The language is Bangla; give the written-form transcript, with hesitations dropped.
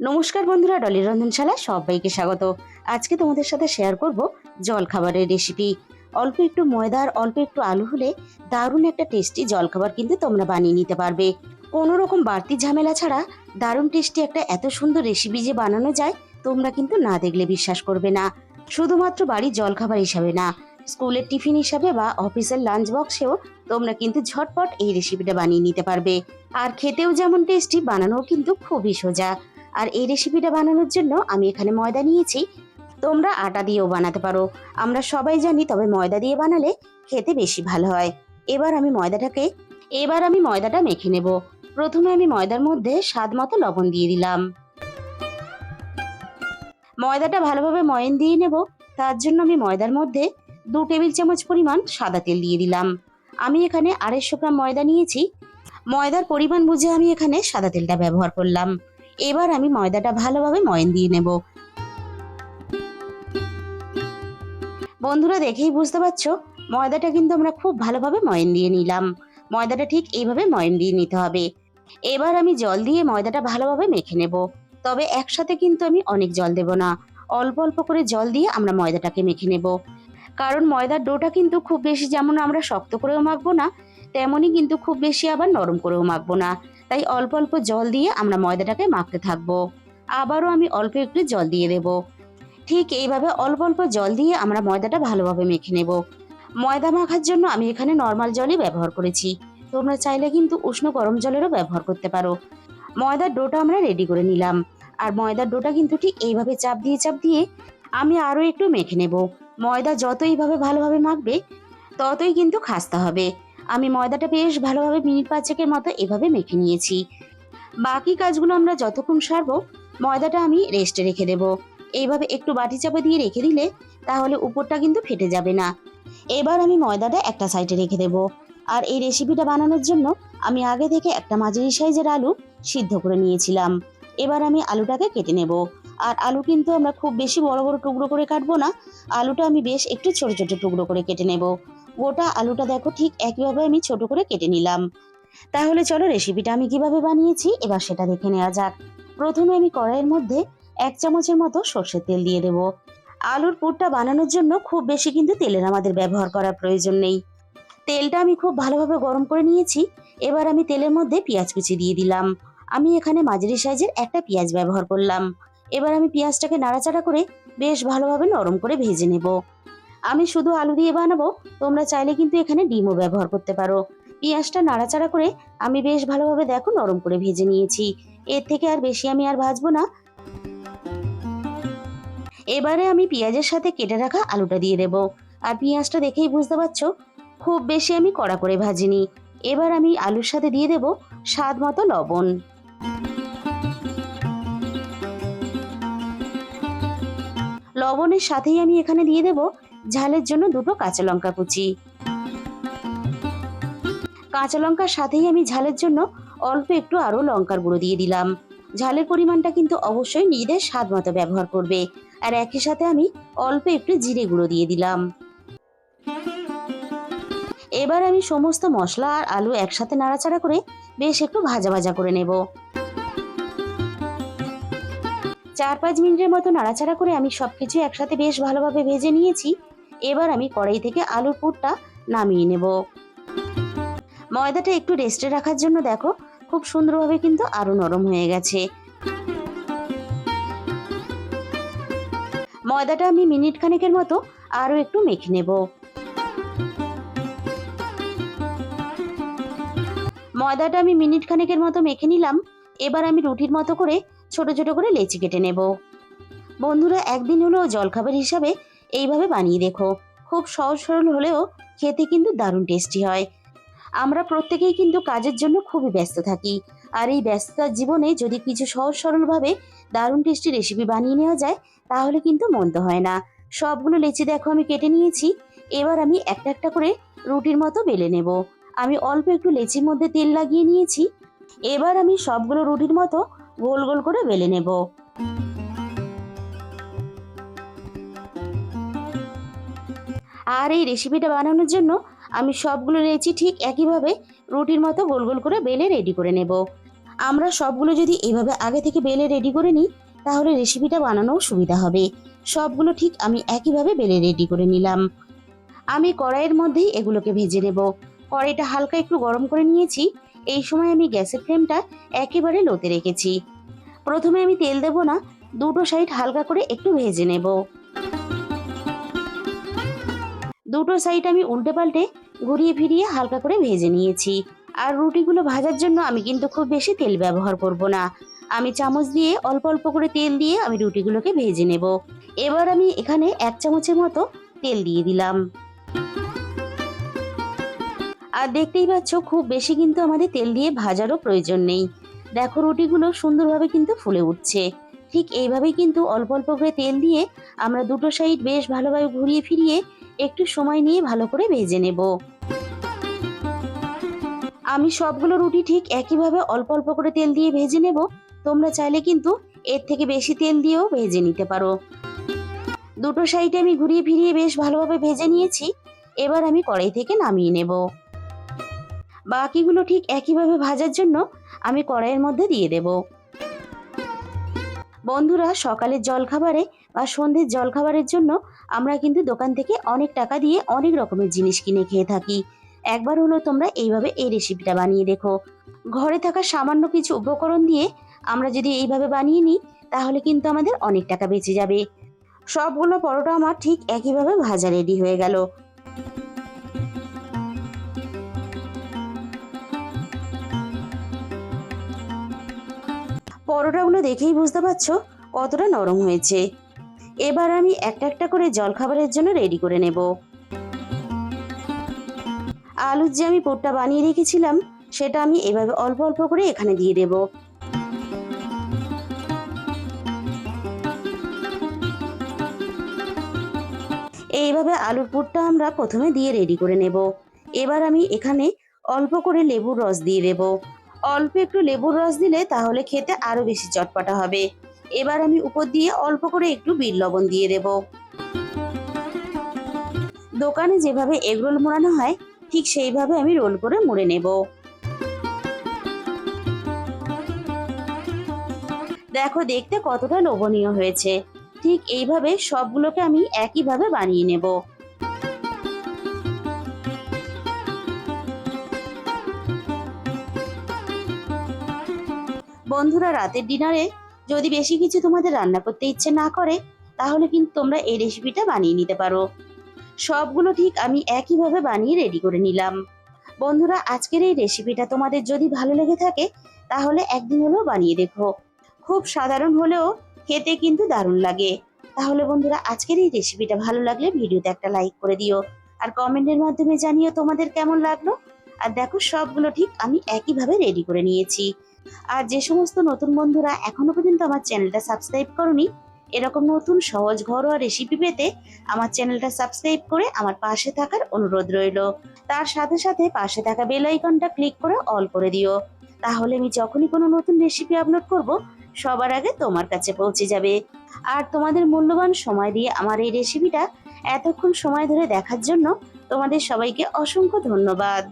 নমস্কার বন্ধুরা, ডলির রন্ধনশালায় সবাইকে স্বাগত। আজকে তোমাদের সাথে শেয়ার করব জলখাবারের রেসিপি। অল্প একটু ময়দা আর অল্প একটু আলু হলে দারুণ একটা টেস্টি জলখাবার কিন্তু তোমরা বানিয়ে নিতে পারবে। কোনো রকম বাড়তি ঝামেলা ছাড়া দারুণ টেস্টি একটা এত সুন্দর রেসিপি যে বানানো যায় তোমরা কিন্তু না দেখলে বিশ্বাস করবে না। শুধুমাত্র বাড়ির জলখাবার হিসাবে না, স্কুলের টিফিন হিসাবে বা অফিসের লাঞ্চ বক্সেও তোমরা কিন্তু ঝটপট এই রেসিপিটা বানিয়ে নিতে পারবে। আর খেতেও যেমন টেস্টি, বানানোও কিন্তু খুবই সোজা। আর এই রেসিপিটা বানানোর জন্য আমি এখানে ময়দা নিয়েছি। তোমরা আটা দিয়েও বানাতে পারো, আমরা সবাই জানি, তবে ময়দা দিয়ে বানালে খেতে বেশি ভালো হয়। এবার আমি ময়দাটা মেখে নেব। প্রথমে আমি ময়দার মধ্যে স্বাদ মতো লবণ দিয়ে দিলাম। ময়দাটা ভালোভাবে ময়ান দিয়ে নেব। তার জন্য আমি ময়দার মধ্যে 2 টেবিল চামচ পরিমাণ সাদা তেল দিয়ে দিলাম। আমি এখানে 250 গ্রাম ময়দা নিয়েছি। ময়দার পরিমাণ বুঝে আমি এখানে সাদা তেলটা ব্যবহার করলাম। এবার আমি ময়দাটা ভালোভাবে ময়ান দিয়ে নেব। বন্ধুরা, দেখেই বুঝতে পারছো ময়দাটা কিন্তু আমরা খুব ভালোভাবে ময়ান দিয়ে নিলাম। ময়দাটা ঠিক এইভাবে ময়ান দিয়ে নিতে হবে। এবার আমি জল দিয়ে ময়দাটা ভালোভাবে মেখে নেব। তবে একসাথে কিন্তু আমি অনেক জল দেব না, অল্প অল্প করে জল দিয়ে আমরা ময়দাটাকে মেখে নেব। কারণ ময়দার ডোটা কিন্তু খুব বেশি যেমন আমরা শক্ত করেও মাখবো না, তেমনই কিন্তু খুব বেশি আবার নরম করেও মাখবো না। তাই অল্প অল্প জল দিয়ে আমরা ময়দাটাকে মাখতে থাকবো। আবারও আমি অল্প একটু জল দিয়ে দেব। ঠিক এইভাবে অল্প অল্প জল দিয়ে আমরা ময়দাটা ভালোভাবে মেখে নেব। ময়দা মাখার জন্য আমি এখানে নর্মাল জলই ব্যবহার করেছি। তোমরা চাইলে কিন্তু উষ্ণ গরম জলেরও ব্যবহার করতে পারো। ময়দার ডোটা আমরা রেডি করে নিলাম। আর ময়দার ডোটা কিন্তু ঠিক এইভাবে চাপ দিয়ে আমি আরও একটু মেখে নেব। ময়দা যত এইভাবে ভালোভাবে মাখবে ততই কিন্তু খাস্তা হবে। আমি ময়দাটা বেশ ভালোভাবে মিনিট 5 মতো এভাবে মেখে নিয়েছি। বাকি কাজগুলো আমরা যতক্ষণ সারবো ময়দাটা আমি রেস্টে রেখে দেব। এইভাবে একটু বাটি চাপা দিয়ে রেখে দিলে তাহলে উপরটা কিন্তু ফেটে যাবে না। এবার আমি ময়দাটা একটা সাইডে রেখে দেব। আর এই রেসিপিটা বানানোর জন্য আমি আগে থেকে একটা মাঝারি সাইজের আলু সিদ্ধ করে নিয়েছিলাম। এবার আমি আলুটাকে কেটে নেব। আর আলু কিন্তু আমরা খুব বেশি বড় বড় টুকরো করে কাটবো না, আলুটা আমি বেশ একটু ছোট ছোট টুকরো করে কেটে নেব। গোটা আলুটা দেখো ঠিক একইভাবে আমি ছোট করে কেটে নিলাম। তাহলে চলো রেসিপিটা আমি কিভাবে বানিয়েছি এবার সেটা দেখে নেওয়া যাক। প্রথমে আমি কড়াইয়ের মধ্যে 1 চামচের মতো সর্ষের তেল দিয়ে দেব। আলুর পুরটা বানানোর জন্য খুব বেশি কিন্তু তেলের আমাদের ব্যবহার করার প্রয়োজন নেই। তেলটা আমি খুব ভালোভাবে গরম করে নিয়েছি। এবার আমি তেলের মধ্যে পেঁয়াজ কুচি দিয়ে দিলাম। আমি এখানে মাঝারি সাইজের একটা পেঁয়াজ ব্যবহার করলাম। এবার আমি পেঁয়াজটাকে নাড়াচাড়া করে বেশ ভালোভাবে নরম করে ভেজে নেব। আমি শুধু আলু দিয়ে বানাবো, তোমরা চাইলে কিন্তু এখানে ডিমও ব্যবহার করতে পারো। পেঁয়াজটা নাড়াচাড়া করে আমি বেশ ভালোভাবে দেখো নরম করে ভেজে নিয়েছি। এর থেকে আর বেশি আমি আর ভাজবো না। এবারে আমি পেঁয়াজের সাথে কেটে রাখা আলুটা দিয়ে দেব। আর পেঁয়াজটা দেখেই বুঝতে পারছো খুব বেশি আমি কড়া করে ভাজিনি। এবার আমি আলুর সাথে দিয়ে দেব স্বাদ মতো লবণ। লবণের সাথেই আমি এখানে দিয়ে দেব ঝালের জন্য 2টো কাঁচা লঙ্কা কুচি। কাঁচা লঙ্কার সাথেই আমি ঝালের জন্য অল্প একটু আরো লঙ্কার গুঁড়ো দিয়ে দিলাম। ঝালের পরিমাণটা কিন্তু অবশ্যই নিজেদের স্বাদ মতো ব্যবহার করবে। আর একই সাথে আমি অল্প একটু জিরে গুঁড়ো দিয়ে দিলাম। এবার আমি সমস্ত মশলা আর আলু একসাথে নাড়াচাড়া করে বেশ একটু ভাজা ভাজা করে নেব। 4-5 মিনিটের মতো নাড়াচাড়া করে আমি সবকিছু একসাথে বেশ ভালোভাবে ভেজে নিয়েছি। এবার আমি কড়াই থেকে আলুর পুরটা নামিয়ে নেব। ময়দাটা একটু রেস্টে রাখার জন্য দেখো খুব সুন্দরভাবে কিন্তু আরো নরম হয়ে গেছে। ময়দাটা আমি মিনিট খানেকের মতো আরো একটু মেখে নেব। ময়দাটা আমি মিনিট খানেকের মতো মেখে নিলাম। এবার আমি রুটির মতো করে ছোট ছোট করে লেচি কেটে নেব। বন্ধুরা, একদিন হলেও জলখাবার হিসাবে এইভাবে বানিয়ে দেখো। খুব সহজ সরল হলেও খেতে কিন্তু দারুণ টেস্টি হয়। আমরা প্রত্যেকেই কিন্তু কাজের জন্য খুবই ব্যস্ত থাকি। আর এই ব্যস্ততার জীবনে যদি কিছু সহজ সরলভাবে দারুণ টেস্টি রেসিপি বানিয়ে নেওয়া যায় তাহলে কিন্তু মন্দ হয় না। সবগুলো লেচি দেখো আমি কেটে নিয়েছি। এবার আমি একটা একটা করে রুটির মতো বেলে নেব। আমি অল্প একটু লেচির মধ্যে তেল লাগিয়ে নিয়েছি। এবার আমি সবগুলো রুটির মতো গোল গোল করে বেলে নেব। আর এই রেসিপিটা বানানোর জন্য আমি সবগুলো লেচি ঠিক একইভাবে রুটির মতো গোল গোল করে বেলে রেডি করে নেব। আমরা সবগুলো যদি এভাবে আগে থেকে বেলে রেডি করে নিই তাহলে রেসিপিটা বানানোও সুবিধা হবে। সবগুলো ঠিক আমি একইভাবে বেলে রেডি করে নিলাম। আমি কড়াইয়ের মধ্যেই এগুলোকে ভেজে নেব। কড়াইটা হালকা একটু গরম করে নিয়েছি। এই সময় আমি গ্যাসের ফ্লেমটা একেবারে লোতে রেখেছি। প্রথমে আমি তেল দেব না, দুটো সাইড হালকা করে একটু ভেজে নেব। দুটো সাইড আমি উল্টে পাল্টে ঘুরিয়ে ফিরিয়ে হালকা করে ভেজে নিয়েছি। আর রুটিগুলো ভাজার জন্য আমি কিন্তু খুব বেশি তেল ব্যবহার করব না। আমি চামচ দিয়ে অল্প অল্প করে তেল দিয়ে আমি রুটিগুলোকে ভেজে নেব। এবার আমি এখানে 1 চামচের মতো তেল দিয়ে দিলাম। আর দেখতেই পাচ্ছ খুব বেশি কিন্তু আমাদের তেল দিয়ে ভাজারও প্রয়োজন নেই। দেখো রুটিগুলো সুন্দরভাবে কিন্তু ফুলে উঠছে। ঠিক এইভাবেই কিন্তু অল্প অল্প করে তেল দিয়ে আমরা দুটো সাইড বেশ ভালোভাবে ঘুরিয়ে ফিরিয়ে একটু সময় নিয়ে ভালো করে ভেজে নেব। আমি সবগুলো রুটি ঠিক একইভাবে অল্প অল্প করে তেল দিয়ে ভেজে নেব। তোমরা চাইলে কিন্তু এর থেকে বেশি তেল দিয়েও ভেজে নিতে পারো। দুটো সাইডে আমি ঘুরিয়ে ফিরিয়ে বেশ ভালোভাবে ভেজে নিয়েছি। এবার আমি কড়াই থেকে নামিয়ে নেব। বাকিগুলো ঠিক একইভাবে ভাজার জন্য আমি কড়াইয়ের মধ্যে দিয়ে দেব। বন্ধুরা, সকালের জলখাবারে বা সন্ধ্যের জলখাবারের জন্য আমরা কিন্তু দোকান থেকে অনেক টাকা দিয়ে অনেক রকমের জিনিস কিনে খেয়ে থাকি। একবার হলো তোমরা এইভাবে এই রেসিপিটা বানিয়ে দেখো। ঘরে থাকা সামান্য কিছু উপকরণ দিয়ে আমরা যদি এইভাবে বানিয়ে নিই তাহলে কিন্তু আমাদের অনেক টাকা বেঁচে যাবে। সবগুলো পরোটা আমার ঠিক একইভাবে ভাজা রেডি হয়ে গেল। পরোটাগুলো দেখেই বুঝতে পারছো কতটা নরম হয়েছে। এবার আমি একটা একটা করে জলখাবারের জন্য রেডি করে নেব। আলুর যে আমি পুরটা বানিয়ে রেখেছিলাম সেটা আমি এভাবে অল্প অল্প করে এখানে দিয়ে দেব। এইভাবে আলুর পুরটা আমরা প্রথমে দিয়ে রেডি করে নেব। এবার আমি এখানে অল্প করে লেবুর রস দিয়ে দেব। অল্প একটু লেবুর রস দিলে তাহলে খেতে আরো বেশি চটপটা হবে। এবার আমি উপর দিয়ে অল্প করে একটু বিট লবণ দিয়ে দেব। দোকানে যেভাবে এগরোল মোড়ানো হয় ঠিক সেইভাবে আমি রোল করে মুড়ে নেব। দেখো দেখতে কতটা লোভনীয় হয়েছে। ঠিক এইভাবে সবগুলোকে আমি একইভাবে বানিয়ে নেব। বন্ধুরা, রাতের ডিনারে যদি বেশি কিছু তোমাদের রান্না করতে ইচ্ছে না করে তাহলে কিন্তু তোমরা এই রেসিপিটা বানিয়ে নিতে পারো। সবগুলো ঠিক আমি একইভাবে বানিয়ে রেডি করে নিলাম। বন্ধুরা, আজকের এই রেসিপিটা তোমাদের যদি ভালো লেগে থাকে তাহলে একদিন হলেও বানিয়ে দেখো। খুব সাধারণ হলেও খেতে কিন্তু দারুণ লাগে। তাহলে বন্ধুরা, আজকের এই রেসিপিটা ভালো লাগলে ভিডিওতে একটা লাইক করে দিও। আর কমেন্টের মাধ্যমে জানিও তোমাদের কেমন লাগলো। আর দেখো সবগুলো ঠিক আমি একইভাবে রেডি করে নিয়েছি। আর যে সমস্ত নতুন বন্ধুরা এখনো পর্যন্ত আমার চ্যানেলটা সাবস্ক্রাইব করোনি, এরকম নতুন সহজ ঘরোয়া রেসিপি পেতে আমার চ্যানেলটা সাবস্ক্রাইব করে আমার পাশে থাকার অনুরোধ রইল। তার সাথে সাথে পাশে থাকা বেল আইকনটা ক্লিক করে অল করে দিও। তাহলে আমি যখনই কোনো নতুন রেসিপি আপলোড করব সবার আগে তোমার কাছে পৌঁছে যাবে। আর তোমাদের মূল্যবান সময় দিয়ে আমার এই রেসিপিটা এতক্ষণ সময় ধরে দেখার জন্য তোমাদের সবাইকে অসংখ্য ধন্যবাদ।